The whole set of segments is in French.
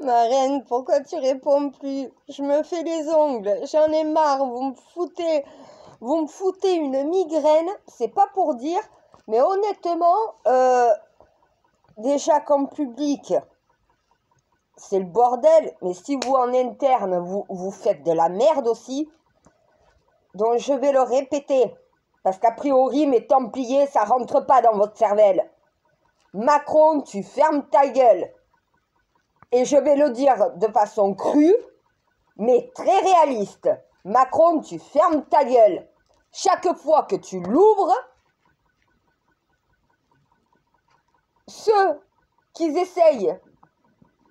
Ma reine, pourquoi tu réponds plus? Je me fais les ongles, j'en ai marre, vous me foutez une migraine, c'est pas pour dire, mais honnêtement, déjà comme public, c'est le bordel, mais si vous en interne, vous faites de la merde aussi, donc je vais le répéter, parce qu'a priori, mes Templiers, ça rentre pas dans votre cervelle. Macron, tu fermes ta gueule. Et je vais le dire de façon crue, mais très réaliste. Macron, tu fermes ta gueule. Chaque fois que tu l'ouvres, ceux qui essayent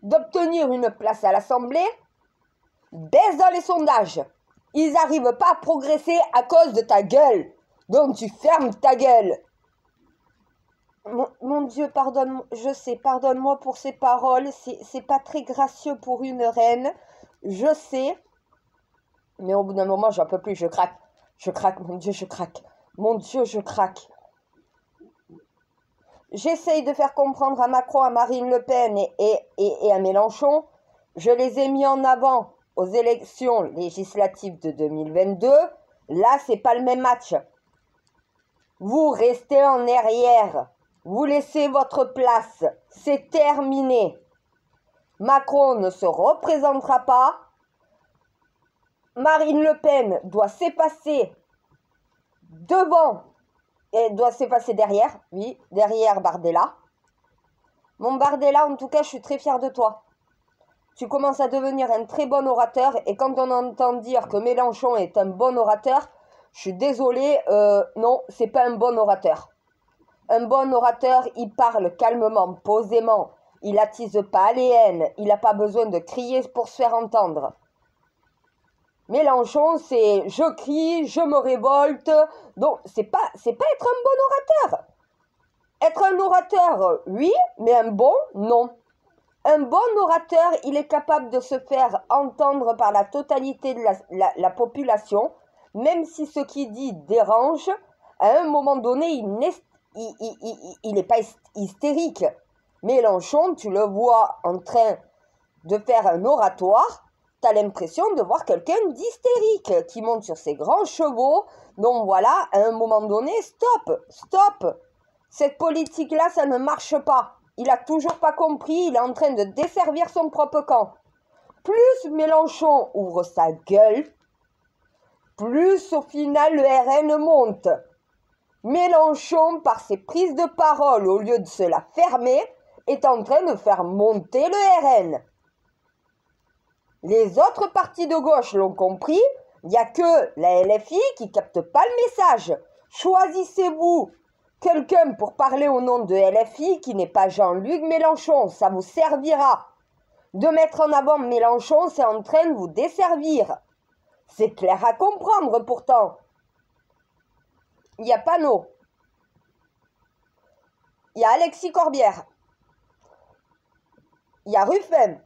d'obtenir une place à l'Assemblée baissent dans les sondages. Ils n'arrivent pas à progresser à cause de ta gueule. Donc tu fermes ta gueule. Mon Dieu, pardonne, je sais, pardonne-moi pour ces paroles, c'est pas très gracieux pour une reine, je sais, mais au bout d'un moment, j'en peux plus, je craque, mon Dieu, je craque, mon Dieu, je craque. J'essaye de faire comprendre à Macron, à Marine Le Pen et à Mélenchon, je les ai mis en avant aux élections législatives de 2022, là, c'est pas le même match. Vous restez en arrière. Vous laissez votre place, c'est terminé. Macron ne se représentera pas. Marine Le Pen doit s'effacer devant et doit s'effacer derrière, oui, derrière Bardella. Mon Bardella, en tout cas, je suis très fière de toi. Tu commences à devenir un très bon orateur et quand on entend dire que Mélenchon est un bon orateur, je suis désolée, non, c'est pas un bon orateur. Un bon orateur, il parle calmement, posément. Il attise pas les haines. Il n'a pas besoin de crier pour se faire entendre. Mélenchon, c'est je crie, je me révolte. Donc, c'est pas être un bon orateur. Être un orateur, oui, mais un bon, non. Un bon orateur, il est capable de se faire entendre par la totalité de la population, même si ce qu'il dit dérange. À un moment donné, il n'est pas hystérique. Mélenchon, tu le vois en train de faire un oratoire, tu as l'impression de voir quelqu'un d'hystérique qui monte sur ses grands chevaux. Donc voilà, à un moment donné, stop. Cette politique-là, ça ne marche pas. Il n'a toujours pas compris, il est en train de desservir son propre camp. Plus Mélenchon ouvre sa gueule, plus au final le RN monte. Mélenchon, par ses prises de parole, au lieu de se la fermer, est en train de faire monter le RN. Les autres partis de gauche l'ont compris, il n'y a que la LFI qui ne capte pas le message. Choisissez-vous quelqu'un pour parler au nom de LFI qui n'est pas Jean-Luc Mélenchon, ça vous servira. De mettre en avant Mélenchon, c'est en train de vous desservir. C'est clair à comprendre pourtant. Il y a Panot, il y a Alexis Corbière, il y a Ruffin.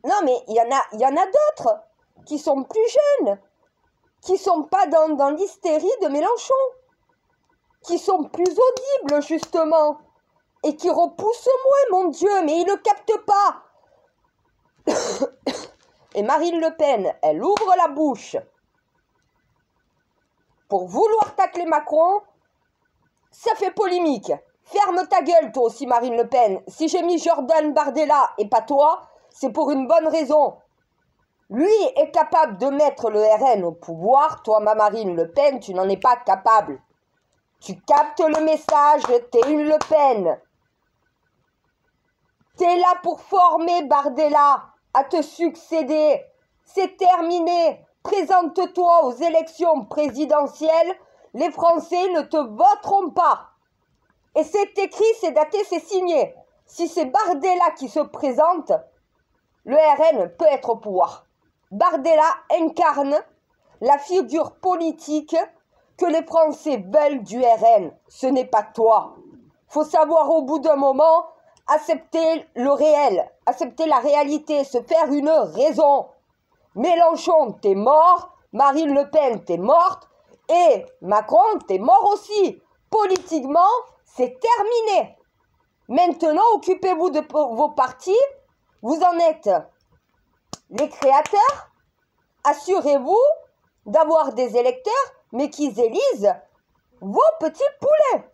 Non mais il y en a d'autres qui sont plus jeunes, qui sont pas dans l'hystérie de Mélenchon, qui sont plus audibles justement, et qui repoussent moins, mon Dieu, mais ils ne captent pas. Et Marine Le Pen, elle ouvre la bouche pour vouloir tacler Macron, ça fait polémique. Ferme ta gueule, toi aussi, Marine Le Pen. Si j'ai mis Jordan Bardella et pas toi, c'est pour une bonne raison. Lui est capable de mettre le RN au pouvoir. Toi, ma Marine Le Pen, tu n'en es pas capable. Tu captes le message, t'es une Le Pen. T'es là pour former Bardella à te succéder. C'est terminé. Présente-toi aux élections présidentielles. Les Français ne te voteront pas. Et c'est écrit, c'est daté, c'est signé. Si c'est Bardella qui se présente, le RN peut être au pouvoir. Bardella incarne la figure politique que les Français veulent du RN. Ce n'est pas toi. Faut savoir au bout d'un moment accepter le réel, accepter la réalité, se faire une raison. Mélenchon, t'es mort. Marine Le Pen, t'es morte. Et Macron, t'es mort aussi. Politiquement, c'est terminé. Maintenant, occupez-vous de vos partis. Vous en êtes les créateurs. Assurez-vous d'avoir des électeurs, mais qu'ils élisent vos petits poulets.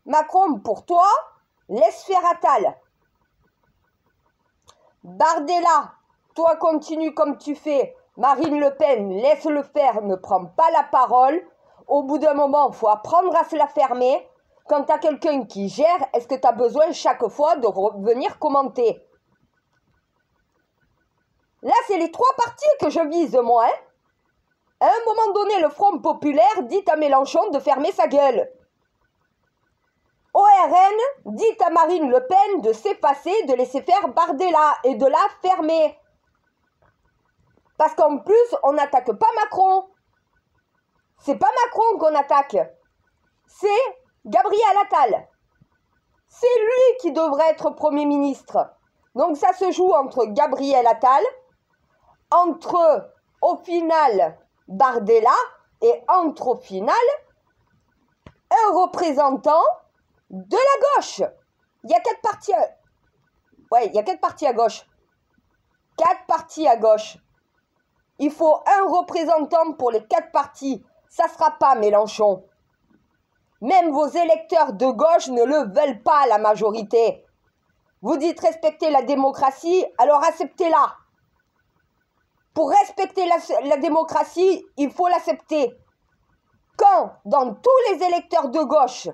Macron, pour toi, laisse faire Attal. Bardella, toi continue comme tu fais. Marine Le Pen, laisse-le faire, ne prends pas la parole. Au bout d'un moment, il faut apprendre à se la fermer. Quand tu as quelqu'un qui gère, est-ce que tu as besoin chaque fois de revenir commenter? Là, c'est les 3 partis que je vise, moi. Hein. À un moment donné, le Front Populaire dit à Mélenchon de fermer sa gueule. ORN dit à Marine Le Pen de s'effacer, de laisser faire Bardella et de la fermer. Parce qu'en plus, on n'attaque pas Macron. C'est pas Macron qu'on attaque. C'est Gabriel Attal. C'est lui qui devrait être Premier ministre. Donc ça se joue entre Gabriel Attal, entre, au final, Bardella et entre, au final, un représentant de la gauche. Il y a 4 partis. Ouais, il y a 4 partis à gauche. 4 partis à gauche. Il faut un représentant pour les 4 partis. Ça ne sera pas Mélenchon. Même vos électeurs de gauche ne le veulent pas, la majorité. Vous dites respecter la démocratie, alors acceptez-la. Pour respecter la démocratie, il faut l'accepter. Quand, dans tous les électeurs de gauche,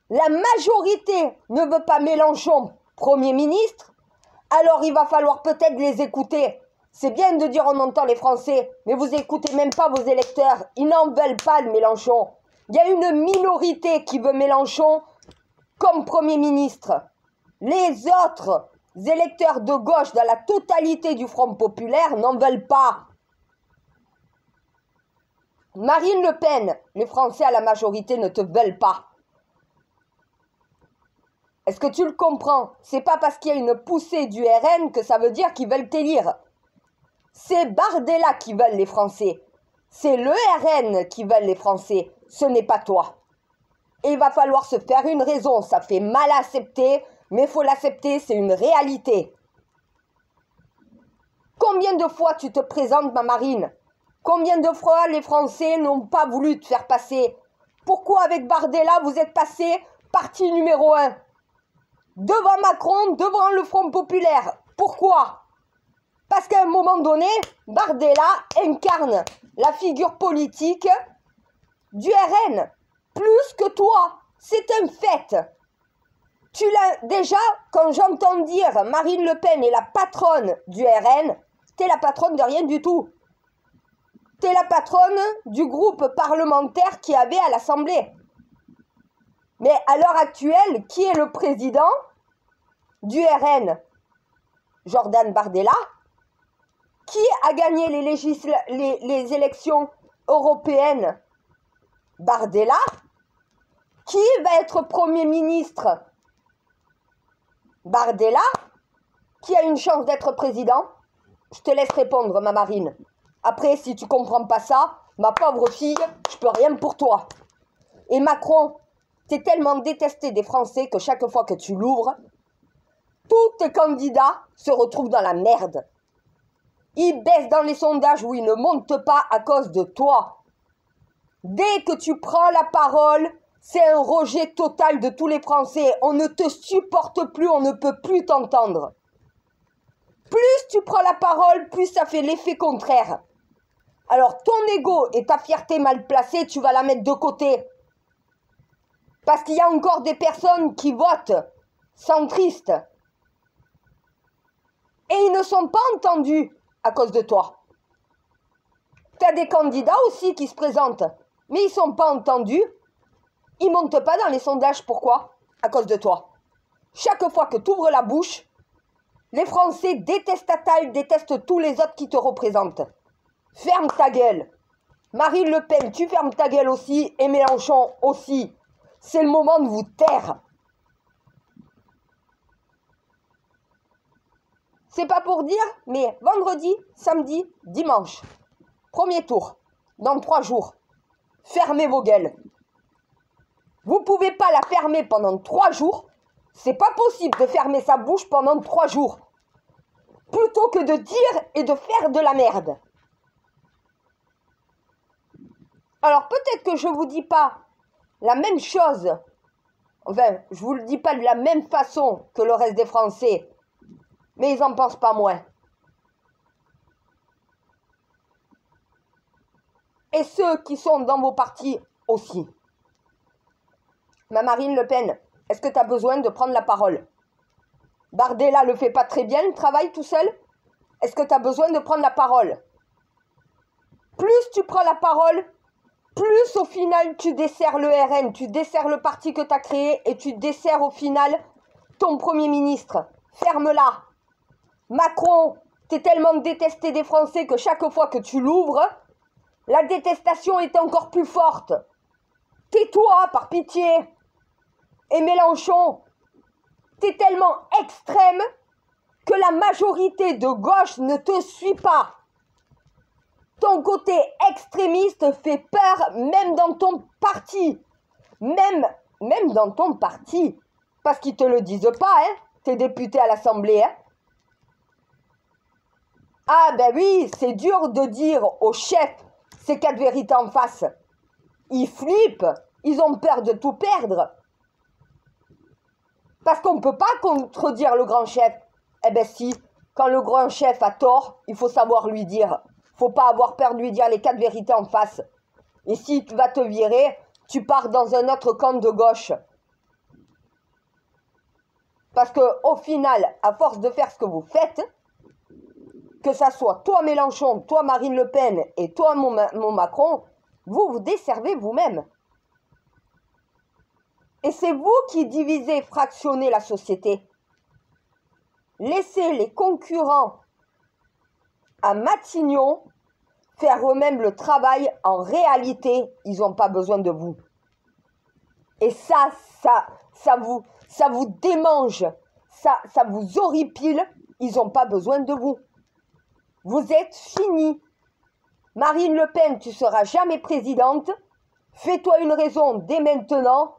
la majorité ne veut pas Mélenchon Premier ministre, alors il va falloir peut-être les écouter. C'est bien de dire on entend les Français, mais vous écoutez même pas vos électeurs. Ils n'en veulent pas de Mélenchon. Il y a une minorité qui veut Mélenchon comme Premier ministre. Les autres électeurs de gauche dans la totalité du Front Populaire n'en veulent pas. Marine Le Pen, les Français à la majorité ne te veulent pas. Est-ce que tu le comprends? C'est pas parce qu'il y a une poussée du RN que ça veut dire qu'ils veulent t'élire. C'est Bardella qui veulent les Français. C'est le RN qui veulent les Français. Ce n'est pas toi. Et il va falloir se faire une raison. Ça fait mal à accepter, mais il faut l'accepter, c'est une réalité. Combien de fois tu te présentes, ma Marine? Combien de fois les Français n'ont pas voulu te faire passer? Pourquoi avec Bardella, vous êtes passé parti numéro 1? Devant Macron, devant le Front Populaire. Pourquoi? Parce qu'à un moment donné, Bardella incarne la figure politique du RN. Plus que toi. C'est un fait. Tu l'as déjà, quand j'entends dire Marine Le Pen est la patronne du RN, t'es la patronne de rien du tout. T'es la patronne du groupe parlementaire qui avait à l'Assemblée. Mais à l'heure actuelle, qui est le président du RN? Jordan Bardella. Qui a gagné les élections européennes? Bardella. Qui va être Premier ministre? Bardella. Qui a une chance d'être président? Je te laisse répondre, ma Marine. Après, si tu comprends pas ça, ma pauvre fille, je peux rien pour toi. Et Macron, t'es tellement détesté des Français que chaque fois que tu l'ouvres, tous tes candidats se retrouvent dans la merde. Ils baissent dans les sondages où ils ne montent pas à cause de toi. Dès que tu prends la parole, c'est un rejet total de tous les Français. On ne te supporte plus, on ne peut plus t'entendre. Plus tu prends la parole, plus ça fait l'effet contraire. Alors ton ego et ta fierté mal placée, tu vas la mettre de côté. Parce qu'il y a encore des personnes qui votent centristes. Et ils ne sont pas entendus à cause de toi. Tu as des candidats aussi qui se présentent, mais ils ne sont pas entendus. Ils ne montent pas dans les sondages. Pourquoi? À cause de toi. Chaque fois que tu ouvres la bouche, les Français détestent Attal, détestent tous les autres qui te représentent. Ferme ta gueule. Marine Le Pen, tu fermes ta gueule aussi, et Mélenchon aussi. C'est le moment de vous taire. C'est pas pour dire, mais vendredi, samedi, dimanche. Premier tour, dans 3 jours. Fermez vos gueules. Vous pouvez pas la fermer pendant 3 jours. C'est pas possible de fermer sa bouche pendant 3 jours. Plutôt que de dire et de faire de la merde. Alors peut-être que je vous dis pas la même chose. Enfin, je vous le dis pas de la même façon que le reste des Français. Mais ils en pensent pas moins. Et ceux qui sont dans vos partis aussi. Ma Marine Le Pen, est-ce que tu as besoin de prendre la parole? Bardella le fait pas très bien, le travail tout seul. Est-ce que tu as besoin de prendre la parole? Plus tu prends la parole, plus au final tu desserres le RN, tu desserres le parti que tu as créé et tu desserres au final ton Premier ministre. Ferme-la. Macron, t'es tellement détesté des Français que chaque fois que tu l'ouvres, la détestation est encore plus forte. Tais-toi, par pitié. Et Mélenchon, t'es tellement extrême que la majorité de gauche ne te suit pas. Ton côté extrémiste fait peur même dans ton parti. Même dans ton parti. Parce qu'ils te le disent pas, hein, tes députés à l'Assemblée, hein. Ah ben oui, c'est dur de dire aux chefs ces 4 vérités en face. Ils flippent, ils ont peur de tout perdre. Parce qu'on ne peut pas contredire le grand chef. Eh ben si, quand le grand chef a tort, il faut savoir lui dire. Faut pas avoir peur de lui dire les 4 vérités en face. Et si tu vas te virer, tu pars dans un autre camp de gauche. Parce que au final, à force de faire ce que vous faites, que ça soit toi Mélenchon, toi Marine Le Pen et toi mon Macron, vous vous desservez vous-même. Et c'est vous qui divisez, fractionnez la société. Laissez les concurrents à Matignon faire eux-mêmes le travail. En réalité, ils n'ont pas besoin de vous. Et ça vous démange, ça vous horripile. Ils n'ont pas besoin de vous. Vous êtes finis. Marine Le Pen, tu ne seras jamais présidente. Fais-toi une raison dès maintenant.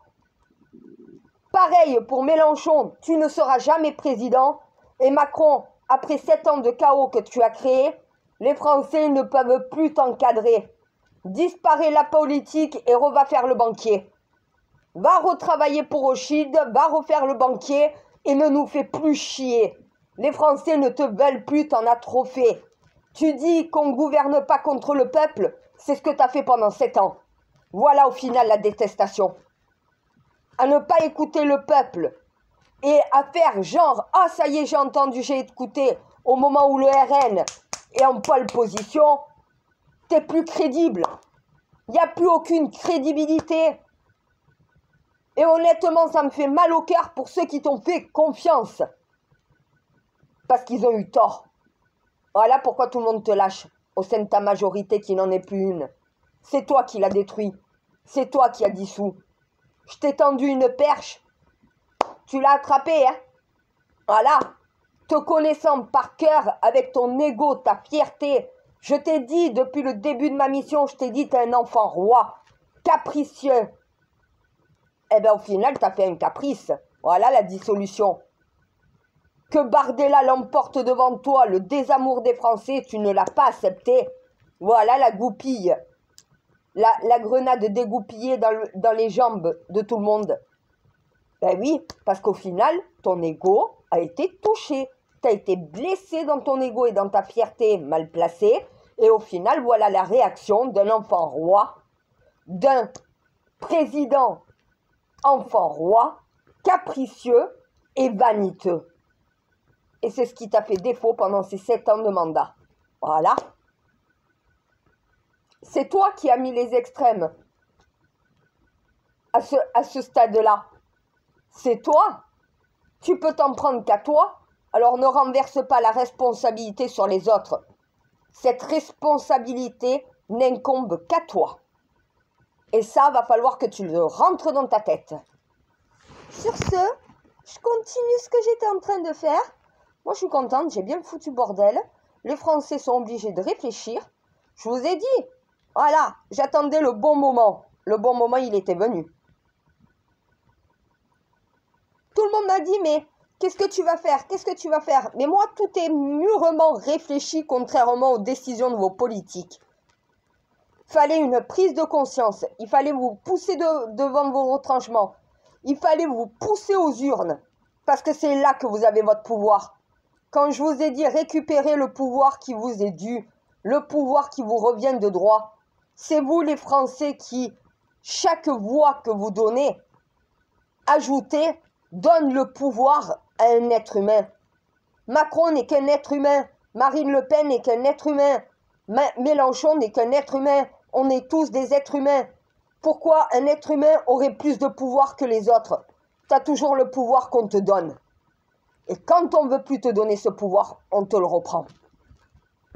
Pareil pour Mélenchon, tu ne seras jamais président. Et Macron, après 7 ans de chaos que tu as créé, les Français ne peuvent plus t'encadrer. Disparaît la politique et va faire le banquier. Va retravailler pour Rothschild, va refaire le banquier et ne nous fais plus chier. Les Français ne te veulent plus, t'en as trop fait. Tu dis qu'on ne gouverne pas contre le peuple, c'est ce que tu as fait pendant 7 ans. Voilà au final la détestation. À ne pas écouter le peuple et à faire genre « Ah ça y est, j'ai entendu, j'ai écouté » au moment où le RN est en pole position, t'es plus crédible. Il n'y a plus aucune crédibilité. Et honnêtement, ça me fait mal au cœur pour ceux qui t'ont fait confiance. Parce qu'ils ont eu tort. Voilà pourquoi tout le monde te lâche au sein de ta majorité qui n'en est plus une. C'est toi qui l'as détruit. C'est toi qui as dissous. Je t'ai tendu une perche. Tu l'as attrapée, hein? Voilà. Te connaissant par cœur, avec ton ego, ta fierté, je t'ai dit, depuis le début de ma mission, je t'ai dit, t'es un enfant roi, capricieux. Eh bien, au final, t'as fait un caprice. Voilà la dissolution. Que Bardella l'emporte devant toi, le désamour des Français, tu ne l'as pas accepté. Voilà la goupille. La grenade dégoupillée dans les jambes de tout le monde. Ben oui, parce qu'au final, ton ego a été touché. Tu as été blessé dans ton ego et dans ta fierté mal placée. Et au final, voilà la réaction d'un enfant roi, d'un président enfant roi, capricieux et vaniteux. Et c'est ce qui t'a fait défaut pendant ces 7 ans de mandat. Voilà. C'est toi qui as mis les extrêmes à ce stade-là. C'est toi. Tu peux t'en prendre qu'à toi, alors ne renverse pas la responsabilité sur les autres. Cette responsabilité n'incombe qu'à toi. Et ça, va falloir que tu le rentres dans ta tête. Sur ce, je continue ce que j'étais en train de faire. Moi, je suis contente, j'ai bien foutu bordel. Les Français sont obligés de réfléchir. Je vous ai dit, voilà, j'attendais le bon moment. Le bon moment, il était venu. on m'a dit, mais qu'est-ce que tu vas faire? Qu'est-ce que tu vas faire? Mais moi, tout est mûrement réfléchi, contrairement aux décisions de vos politiques. Fallait une prise de conscience. Il fallait vous pousser devant vos retranchements. Il fallait vous pousser aux urnes. Parce que c'est là que vous avez votre pouvoir. Quand je vous ai dit récupérer le pouvoir qui vous est dû, le pouvoir qui vous revient de droit, c'est vous les Français qui, chaque voix que vous donnez, ajoutez, donne le pouvoir à un être humain. Macron n'est qu'un être humain. Marine Le Pen n'est qu'un être humain. Mélenchon n'est qu'un être humain. On est tous des êtres humains. Pourquoi un être humain aurait plus de pouvoir que les autres? Tu as toujours le pouvoir qu'on te donne. Et quand on ne veut plus te donner ce pouvoir, on te le reprend.